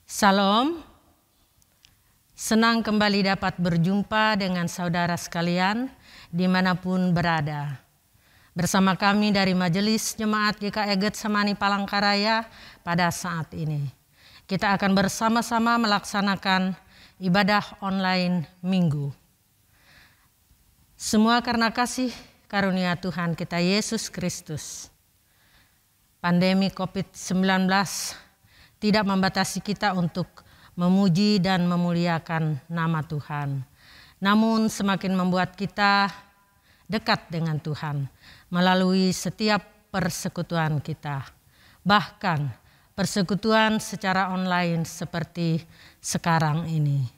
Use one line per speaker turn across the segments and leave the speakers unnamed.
Salam, senang kembali dapat berjumpa dengan saudara sekalian dimanapun berada. Bersama kami dari Majelis Jemaat GKI Getsemani Palangkaraya pada saat ini. Kita akan bersama-sama melaksanakan ibadah online Minggu. Semua karena kasih karunia Tuhan kita Yesus Kristus. Pandemi COVID-19 tidak membatasi kita untuk memuji dan memuliakan nama Tuhan. Namun semakin membuat kita dekat dengan Tuhan melalui setiap persekutuan kita. Bahkan persekutuan secara online seperti sekarang ini.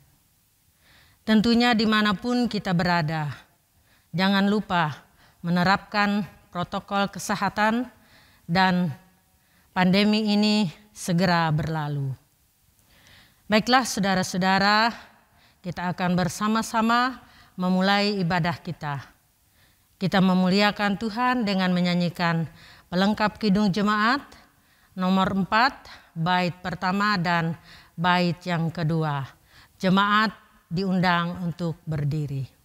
Tentunya dimanapun kita berada, jangan lupa menerapkan protokol kesehatan dan pandemi ini segera berlalu. Baiklah saudara-saudara, kita akan bersama-sama memulai ibadah kita. Kita memuliakan Tuhan dengan menyanyikan pelengkap Kidung Jemaat nomor 4, bait pertama dan bait yang kedua. Jemaat diundang untuk berdiri.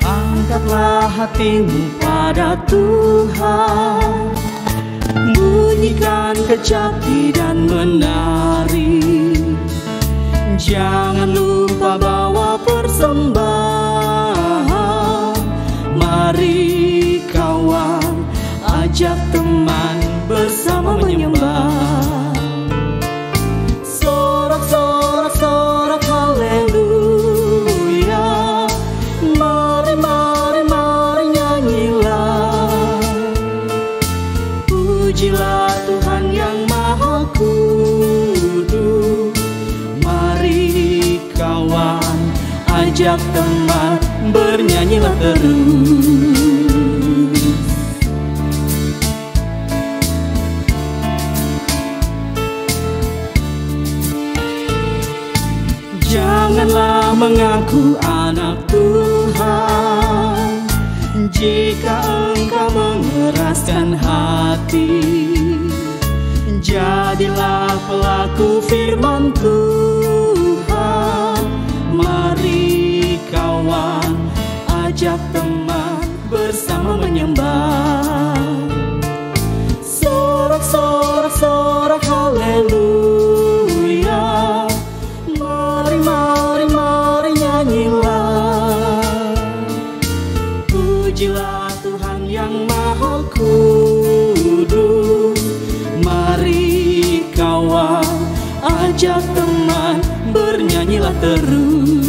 Angkatlah hatimu pada Tuhan, bunyikan kecapi dan menari. Jangan lupa bawa persembahan. Mari kawan, ajak teman bersama menyembah. Sorak-sorak, sorak haleluya. Mari, mari, mari nyanyilah. Pujilah Tuhan yang Maha Kudus. Mari kawan, ajak teman bernyanyilah terus. Janganlah mengaku anak Tuhan jika engkau mengeraskan hati. Jadilah pelaku firman Tuhan. Mari kawan, ajak teman bersama menyembah. Sorak, sorak, sorak haleluya. Mari, mari, mari nyanyilah. Pujilah Tuhan yang Maha Kudus. Mari kawan, ajak teman bernyanyilah terus.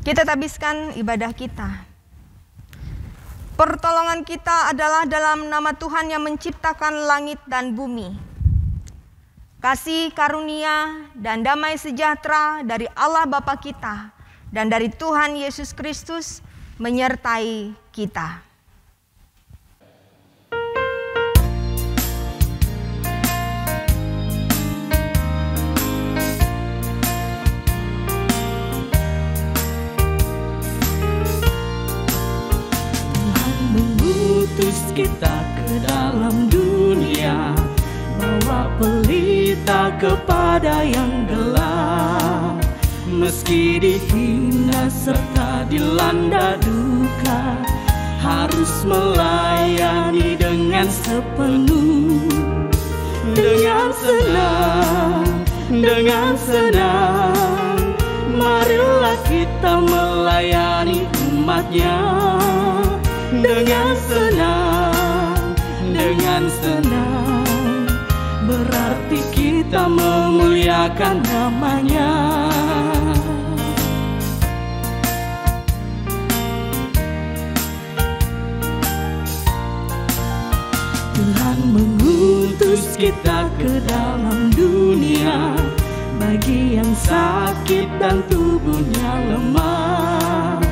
Kita tabiskan ibadah kita. Pertolongan kita adalah dalam nama Tuhan yang menciptakan langit dan bumi. Kasih karunia dan damai sejahtera dari Allah Bapa kita dan dari Tuhan Yesus Kristus menyertai kita.
Mengutus kita ke dalam dunia, bawa pelita kepada yang gelap. Meski dihina serta dilanda duka, harus melayani dengan sepenuh. Dengan senang, marilah kita melayani umatnya. Dengan senang, berarti kita memuliakan namanya. Tuhan mengutus kita ke dalam dunia, bagi yang sakit dan tubuhnya lemah.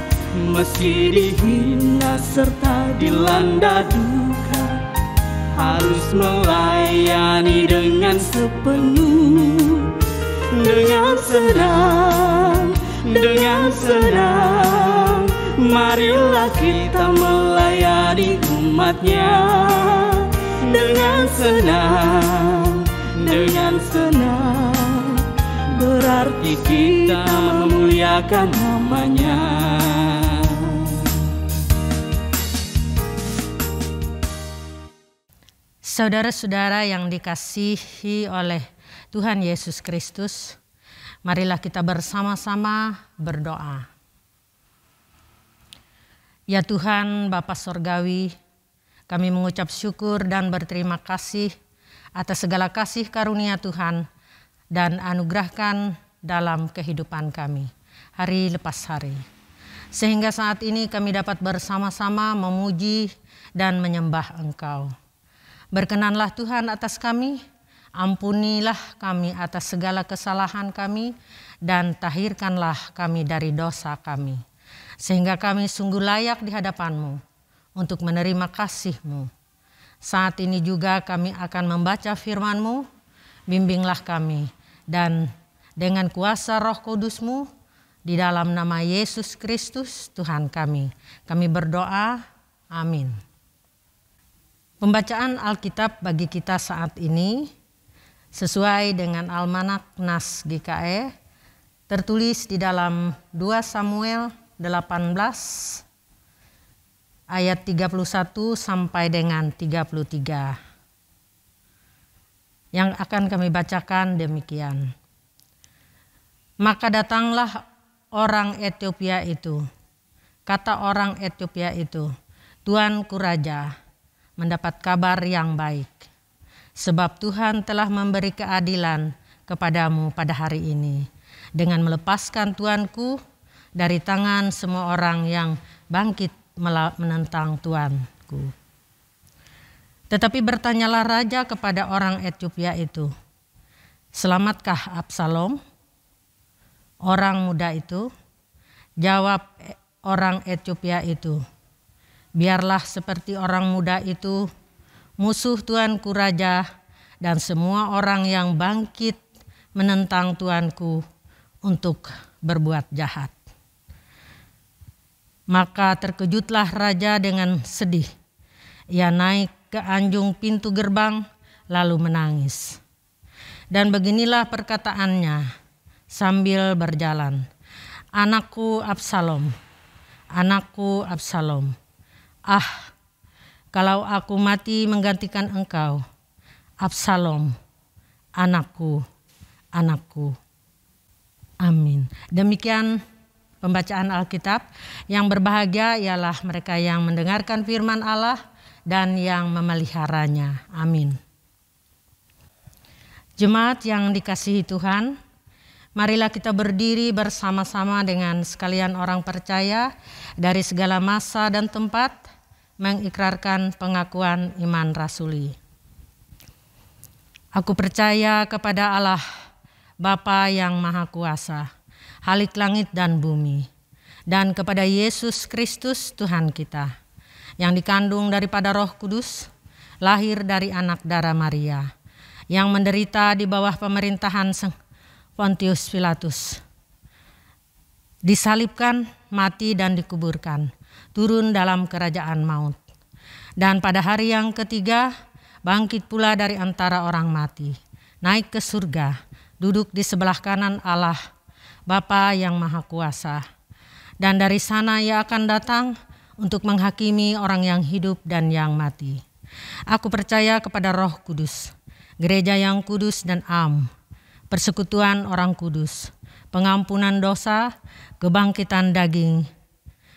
Meski dihina serta dilanda duka, harus melayani dengan sepenuh, dengan senang, marilah kita melayani umat-Nya dengan senang, berarti kita memuliakan nama-Nya.
Saudara-saudara yang dikasihi oleh Tuhan Yesus Kristus, marilah kita bersama-sama berdoa. Ya Tuhan Bapa Sorgawi, kami mengucap syukur dan berterima kasih atas segala kasih karunia Tuhan dan anugerahkan dalam kehidupan kami, hari lepas hari. Sehingga saat ini kami dapat bersama-sama memuji dan menyembah Engkau. Berkenanlah Tuhan atas kami, ampunilah kami atas segala kesalahan kami, dan tahirkanlah kami dari dosa kami. Sehingga kami sungguh layak di hadapan-Mu untuk menerima kasih-Mu. Saat ini juga kami akan membaca firman-Mu, bimbinglah kami, dan dengan kuasa Roh Kudus-Mu, di dalam nama Yesus Kristus Tuhan kami berdoa, amin. Pembacaan Alkitab bagi kita saat ini sesuai dengan Almanak Nas GKE tertulis di dalam 2 Samuel 18 ayat 31 sampai dengan 33. Yang akan kami bacakan demikian. Maka datanglah orang Etiopia itu. Kata orang Etiopia itu, Tuanku Raja, mendapat kabar yang baik, sebab Tuhan telah memberi keadilan kepadamu pada hari ini, dengan melepaskan tuanku dari tangan semua orang yang bangkit menentang tuanku. Tetapi bertanyalah raja kepada orang Etiopia itu, selamatkah Absalom? Orang muda itu, jawab orang Etiopia itu, biarlah seperti orang muda itu, musuh tuanku raja dan semua orang yang bangkit menentang tuanku untuk berbuat jahat. Maka terkejutlah raja dengan sedih. Ia naik ke anjung pintu gerbang lalu menangis. Dan beginilah perkataannya sambil berjalan. Anakku Absalom, anakku Absalom. Ah, kalau aku mati menggantikan engkau, Absalom, anakku, anakku. Amin. Demikian pembacaan Alkitab. Yang berbahagia ialah mereka yang mendengarkan firman Allah dan yang memeliharanya. Amin. Jemaat yang dikasihi Tuhan, marilah kita berdiri bersama-sama dengan sekalian orang percaya dari segala masa dan tempat, mengikrarkan pengakuan iman rasuli. Aku percaya kepada Allah, Bapa yang Maha Kuasa, Halik langit dan bumi, dan kepada Yesus Kristus Tuhan kita, yang dikandung daripada Roh Kudus, lahir dari anak darah Maria, yang menderita di bawah pemerintahan Pontius Pilatus, disalibkan, mati dan dikuburkan, turun dalam kerajaan maut. Dan pada hari yang ketiga, bangkit pula dari antara orang mati, naik ke surga, duduk di sebelah kanan Allah, Bapa yang Maha Kuasa. Dan dari sana ia akan datang untuk menghakimi orang yang hidup dan yang mati. Aku percaya kepada Roh Kudus, gereja yang kudus dan am, persekutuan orang kudus, pengampunan dosa, kebangkitan daging,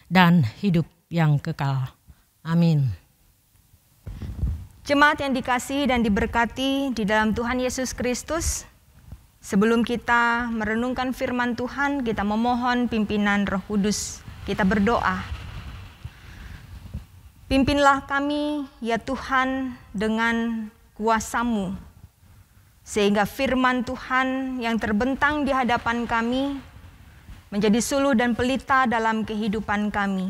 dan hidup yang kekal. Amin.
Jemaat yang dikasihi dan diberkati di dalam Tuhan Yesus Kristus, sebelum kita merenungkan firman Tuhan, kita memohon pimpinan Roh Kudus. Kita berdoa. Pimpinlah kami ya Tuhan dengan kuasa-Mu, sehingga firman Tuhan yang terbentang di hadapan kami menjadi suluh dan pelita dalam kehidupan kami.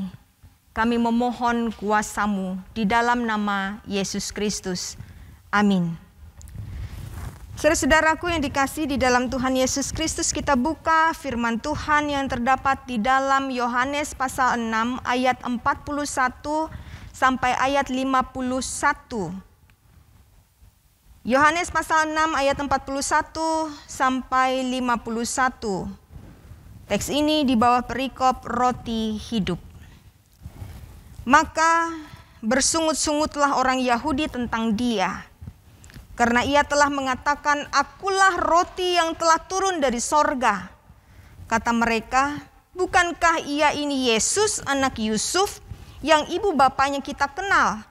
kami memohon kuasa-Mu di dalam nama Yesus Kristus. Amin. Saudara-saudaraku yang dikasihi di dalam Tuhan Yesus Kristus, kita buka firman Tuhan yang terdapat di dalam Yohanes pasal 6 ayat 41 sampai ayat 51. Yohanes pasal 6 ayat 41 sampai 51. Teks ini di bawah perikop roti hidup. Maka bersungut-sungutlah orang Yahudi tentang Dia, karena Ia telah mengatakan, "Akulah roti yang telah turun dari sorga." Kata mereka, "Bukankah Ia ini Yesus anak Yusuf yang ibu bapanya kita kenal?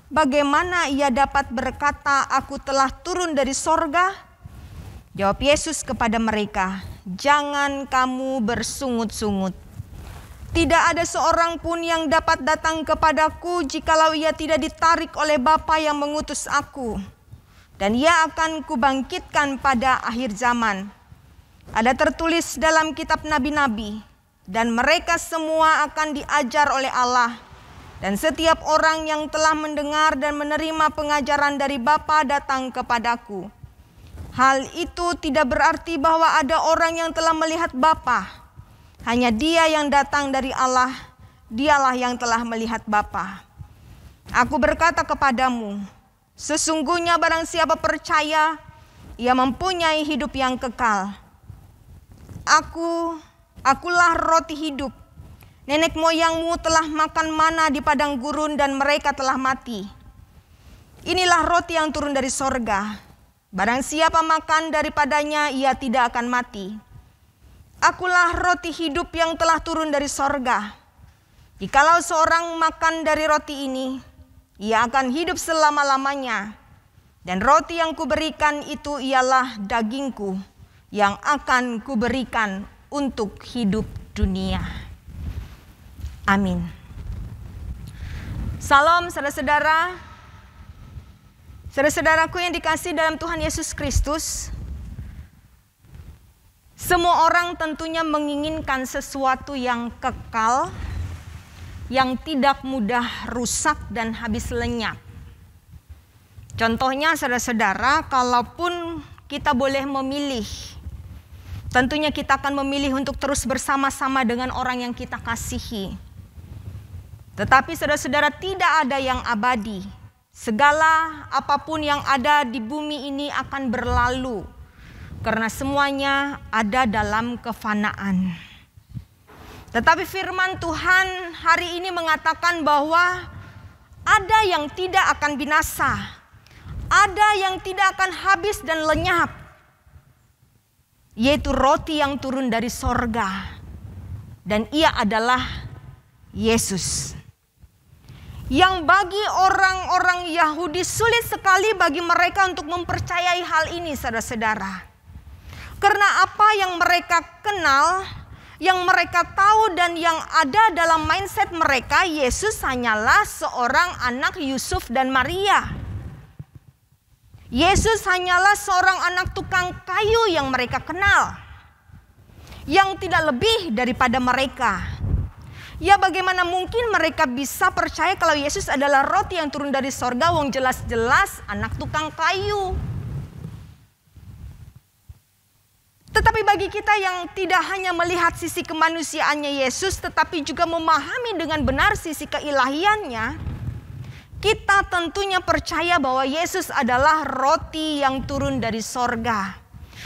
Bagaimana Ia dapat berkata, 'Aku telah turun dari sorga'?" Jawab Yesus kepada mereka, "Jangan kamu bersungut-sungut. Tidak ada seorang pun yang dapat datang kepadaku jikalau ia tidak ditarik oleh Bapa yang mengutus aku. Dan Ia akan kubangkitkan pada akhir zaman. Ada tertulis dalam kitab nabi-nabi, dan mereka semua akan diajar oleh Allah. Dan setiap orang yang telah mendengar dan menerima pengajaran dari Bapa datang kepadaku. Hal itu tidak berarti bahwa ada orang yang telah melihat Bapa. Hanya Dia yang datang dari Allah, Dialah yang telah melihat Bapa. Aku berkata kepadamu, sesungguhnya barang siapa percaya, ia mempunyai hidup yang kekal. Akulah roti hidup. Nenek moyangmu telah makan mana di padang gurun dan mereka telah mati. Inilah roti yang turun dari sorga. Barang siapa makan daripadanya, ia tidak akan mati. Akulah roti hidup yang telah turun dari sorga. Jikalau seorang makan dari roti ini, ia akan hidup selama-lamanya. Dan roti yang kuberikan itu ialah dagingku yang akan kuberikan untuk hidup dunia. Amin. Salam saudara-saudara. Saudara-saudaraku yang dikasihi dalam Tuhan Yesus Kristus. Semua orang tentunya menginginkan sesuatu yang kekal, yang tidak mudah rusak dan habis lenyap. Contohnya saudara-saudara, kalaupun kita boleh memilih, tentunya kita akan memilih untuk terus bersama-sama dengan orang yang kita kasihi. Tetapi saudara-saudara, tidak ada yang abadi. Segala apapun yang ada di bumi ini akan berlalu, karena semuanya ada dalam kefanaan. Tetapi firman Tuhan hari ini mengatakan bahwa ada yang tidak akan binasa, ada yang tidak akan habis dan lenyap, yaitu roti yang turun dari sorga, dan Ia adalah Yesus. Yang bagi orang-orang Yahudi sulit sekali bagi mereka untuk mempercayai hal ini, saudara-saudara. Karena apa yang mereka kenal, yang mereka tahu dan yang ada dalam mindset mereka, Yesus hanyalah seorang anak Yusuf dan Maria. Yesus hanyalah seorang anak tukang kayu yang mereka kenal, yang tidak lebih daripada mereka. Ya, bagaimana mungkin mereka bisa percaya kalau Yesus adalah roti yang turun dari sorga, wong jelas-jelas anak tukang kayu. Tetapi bagi kita yang tidak hanya melihat sisi kemanusiaannya Yesus, tetapi juga memahami dengan benar sisi keilahiannya, kita tentunya percaya bahwa Yesus adalah roti yang turun dari sorga.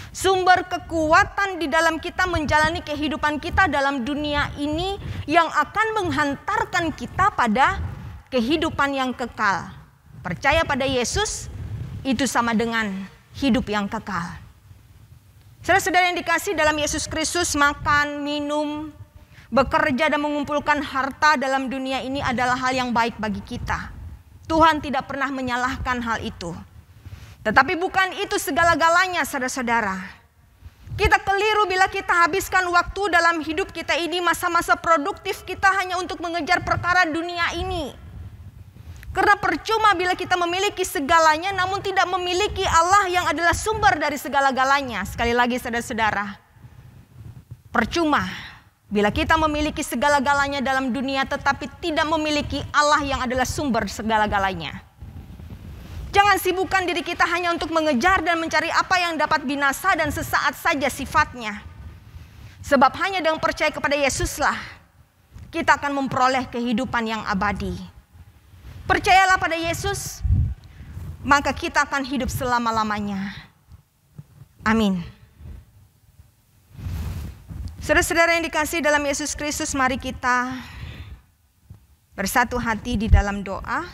Sumber kekuatan di dalam kita menjalani kehidupan kita dalam dunia ini yang akan menghantarkan kita pada kehidupan yang kekal. Percaya pada Yesus itu sama dengan hidup yang kekal. Saudara-saudara yang dikasihi dalam Yesus Kristus, makan, minum, bekerja dan mengumpulkan harta dalam dunia ini adalah hal yang baik bagi kita. Tuhan tidak pernah menyalahkan hal itu. Tetapi bukan itu segala-galanya, saudara-saudara. Kita keliru bila kita habiskan waktu dalam hidup kita ini, masa-masa produktif kita hanya untuk mengejar perkara dunia ini. Karena percuma bila kita memiliki segalanya namun tidak memiliki Allah yang adalah sumber dari segala-galanya. Sekali lagi saudara-saudara, percuma Bila kita memiliki segala-galanya dalam dunia tetapi tidak memiliki Allah yang adalah sumber segala-galanya. Jangan sibukkan diri kita hanya untuk mengejar dan mencari apa yang dapat binasa dan sesaat saja sifatnya. Sebab hanya dengan percaya kepada Yesuslah kita akan memperoleh kehidupan yang abadi. Percayalah pada Yesus, maka kita akan hidup selama-lamanya. Amin. Saudara-saudara yang dikasihi dalam Yesus Kristus, mari kita bersatu hati di dalam doa.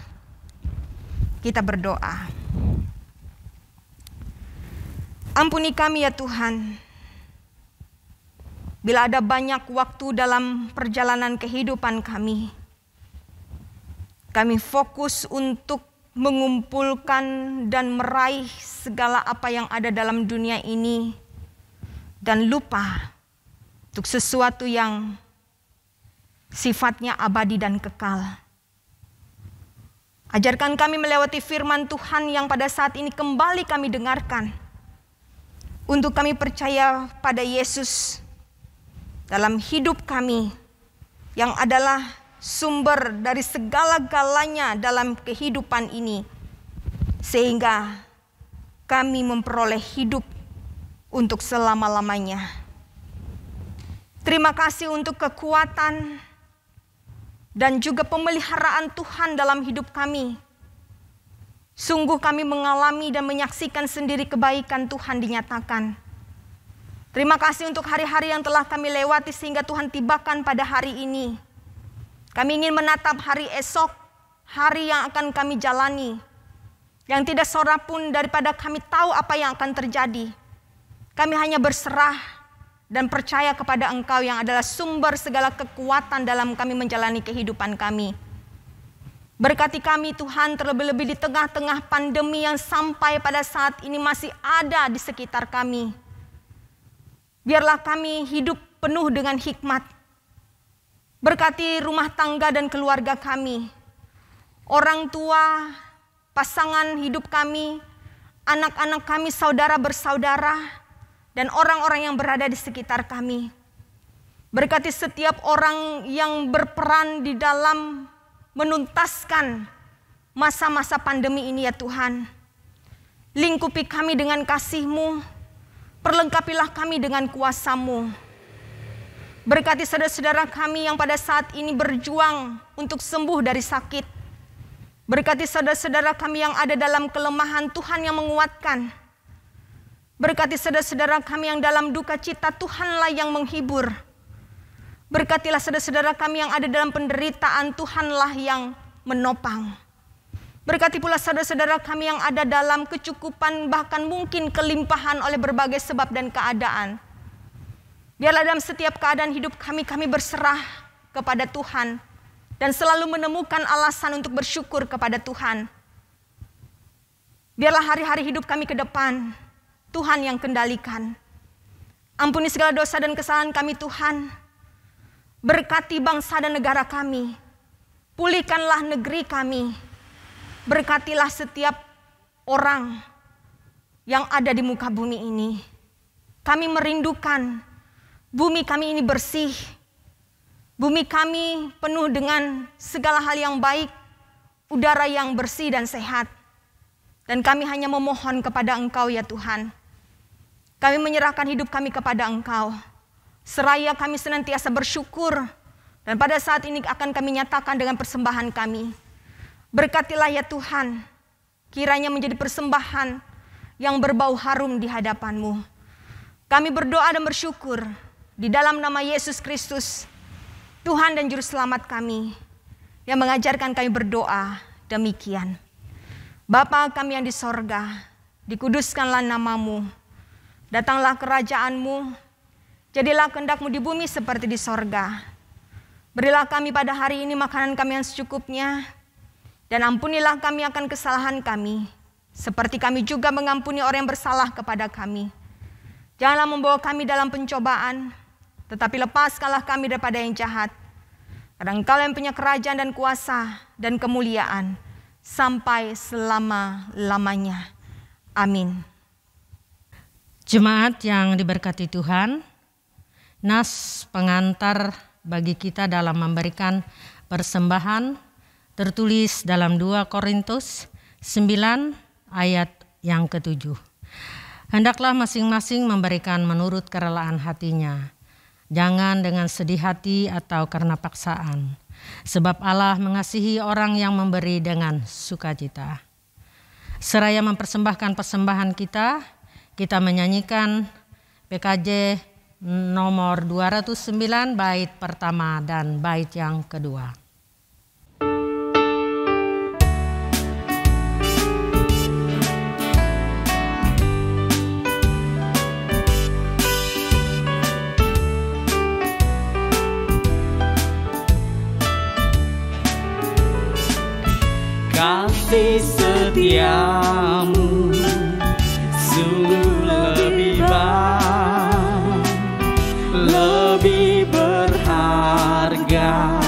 Kita berdoa. Ampuni kami ya Tuhan, bila ada banyak waktu dalam perjalanan kehidupan kami fokus untuk mengumpulkan dan meraih segala apa yang ada dalam dunia ini dan lupa untuk sesuatu yang sifatnya abadi dan kekal. Ajarkan kami melewati firman Tuhan yang pada saat ini kembali kami dengarkan, untuk kami percaya pada Yesus dalam hidup kami yang adalah sumber dari segala-galanya dalam kehidupan ini, sehingga kami memperoleh hidup untuk selama-lamanya. Terima kasih untuk kekuatan dan juga pemeliharaan Tuhan dalam hidup kami. Sungguh kami mengalami dan menyaksikan sendiri kebaikan Tuhan dinyatakan. Terima kasih untuk hari-hari yang telah kami lewati sehingga Tuhan tibakan pada hari ini. Kami ingin menatap hari esok, hari yang akan kami jalani, yang tidak seorang pun daripada kami tahu apa yang akan terjadi. Kami hanya berserah dan percaya kepada Engkau yang adalah sumber segala kekuatan dalam kami menjalani kehidupan kami. Berkati kami Tuhan, terlebih-lebih di tengah-tengah pandemi yang sampai pada saat ini masih ada di sekitar kami. Biarlah kami hidup penuh dengan hikmat. Berkati rumah tangga dan keluarga kami, orang tua, pasangan hidup kami, anak-anak kami, saudara bersaudara, dan orang-orang yang berada di sekitar kami. Berkati setiap orang yang berperan di dalam menuntaskan masa-masa pandemi ini ya Tuhan. Lingkupi kami dengan kasih-Mu, perlengkapilah kami dengan kuasa-Mu. Berkati saudara-saudara kami yang pada saat ini berjuang untuk sembuh dari sakit. Berkati saudara-saudara kami yang ada dalam kelemahan, Tuhan yang menguatkan. Berkati saudara-saudara kami yang dalam duka cita, Tuhanlah yang menghibur. Berkatilah saudara-saudara kami yang ada dalam penderitaan, Tuhanlah yang menopang. Berkati pula saudara-saudara kami yang ada dalam kecukupan, bahkan mungkin kelimpahan oleh berbagai sebab dan keadaan. Biarlah dalam setiap keadaan hidup kami berserah kepada Tuhan dan selalu menemukan alasan untuk bersyukur kepada Tuhan. Biarlah hari-hari hidup kami ke depan Tuhan yang kendalikan. Ampuni segala dosa dan kesalahan kami Tuhan. Berkati bangsa dan negara kami. Pulihkanlah negeri kami. Berkatilah setiap orang yang ada di muka bumi ini. Kami merindukan bumi kami ini bersih. Bumi kami penuh dengan segala hal yang baik. Udara yang bersih dan sehat. Dan kami hanya memohon kepada Engkau ya Tuhan. Kami menyerahkan hidup kami kepada Engkau. Seraya kami senantiasa bersyukur. Dan pada saat ini akan kami nyatakan dengan persembahan kami. Berkatilah ya Tuhan. Kiranya menjadi persembahan yang berbau harum di hadapan-Mu. Kami berdoa dan bersyukur di dalam nama Yesus Kristus, Tuhan dan Juru Selamat kami, yang mengajarkan kami berdoa demikian. Bapa kami yang di sorga, dikuduskanlah nama-Mu, datanglah kerajaan-Mu, jadilah kehendak-Mu di bumi seperti di sorga. Berilah kami pada hari ini makanan kami yang secukupnya, dan ampunilah kami akan kesalahan kami, seperti kami juga mengampuni orang yang bersalah kepada kami. Janganlah membawa kami dalam pencobaan, tetapi lepaskanlah kami daripada yang jahat. Karena Engkau yang punya kerajaan dan kuasa dan kemuliaan sampai selama-lamanya. Amin.
Jemaat yang diberkati Tuhan, nas pengantar bagi kita dalam memberikan persembahan tertulis dalam 2 Korintus 9 ayat yang ke-7. Hendaklah masing-masing memberikan menurut kerelaan hatinya, jangan dengan sedih hati atau karena paksaan, sebab Allah mengasihi orang yang memberi dengan sukacita. Seraya mempersembahkan persembahan kita menyanyikan PKJ nomor 209 bait pertama dan bait yang kedua.
Kasih setiamu sungguh lebih baik, lebih berharga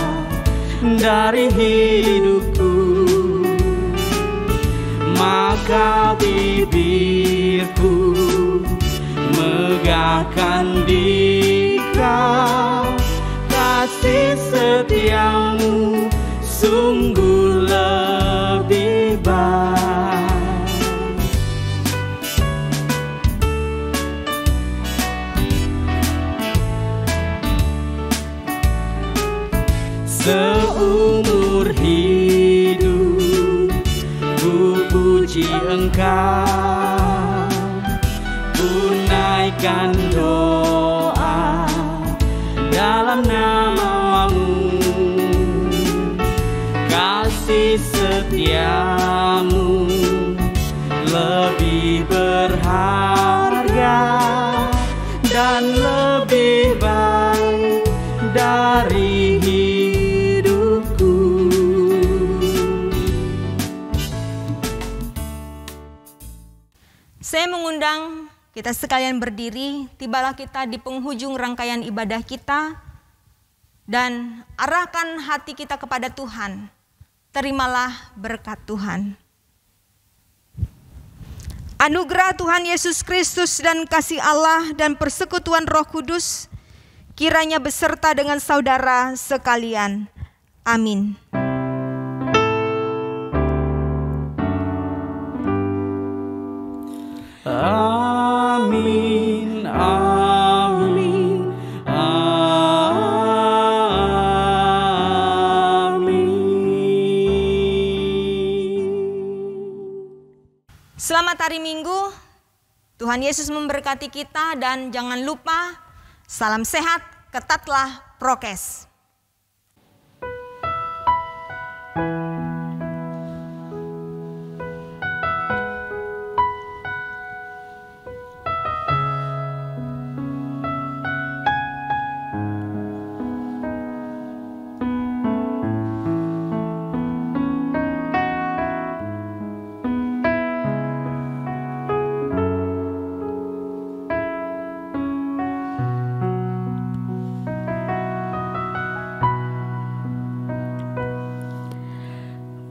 dari hidupku. Maka bibirku megahkan dikau, kasih setiamu sungguh lebih baik. Seumur hidup ku puji Engkau, tunaikan doa dalam nama-Mu. Kasih setiamu lebih berharga dan lebih baik dari hidupku.
Saya mengundang kita sekalian berdiri, tibalah kita di penghujung rangkaian ibadah kita, dan arahkan hati kita kepada Tuhan. Terimalah berkat Tuhan. Anugerah Tuhan Yesus Kristus dan kasih Allah dan persekutuan Roh Kudus kiranya beserta dengan saudara sekalian. Amin.
Amin, amin, amin.
Selamat hari Minggu. Tuhan Yesus memberkati kita, dan jangan lupa salam sehat, ketatlah prokes.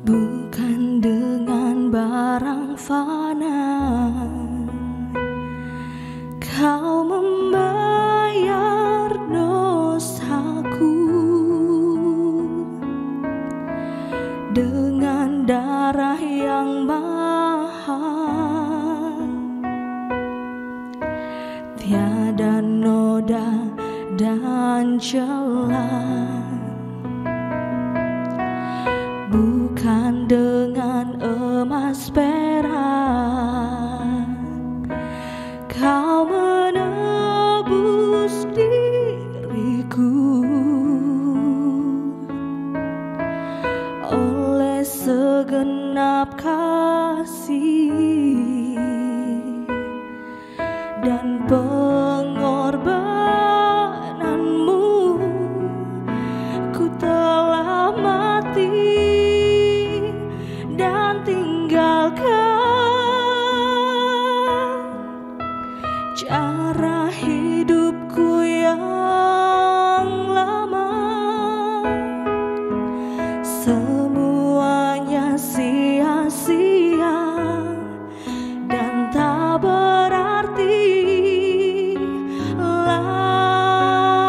Bukan dengan barang fana Kau membayar dosaku, dengan darah yang mahal, tiada noda dan celah. Bukan dengan emas perak Kau menebus diriku, oleh segenap kasih dan pengorbananmu, ku telah mati dan tinggalkan cara hidupku yang lama. Semuanya sia-sia dan tak berarti lagi.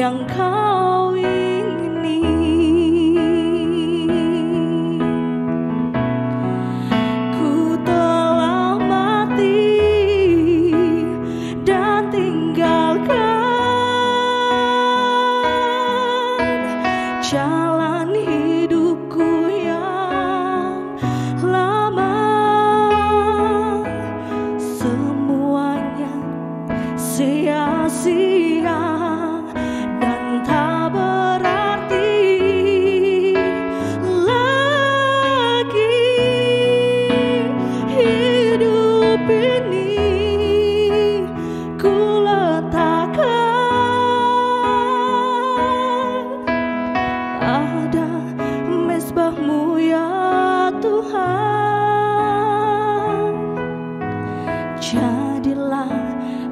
yang kau ingini. Ku telah mati dan tinggalkan jalan hidupku yang lama. Semuanya sia-sia dan tak berarti lagi. Hidup ini ku letakkan pada mezbah-Mu ya Tuhan. Jadilah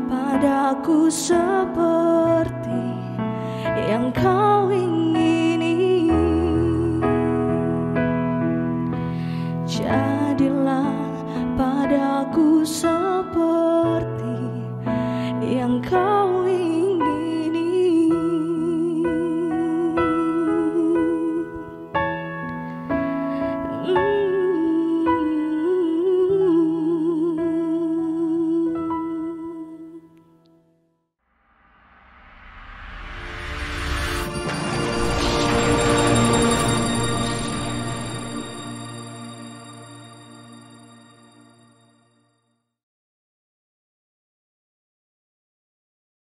padaku seperti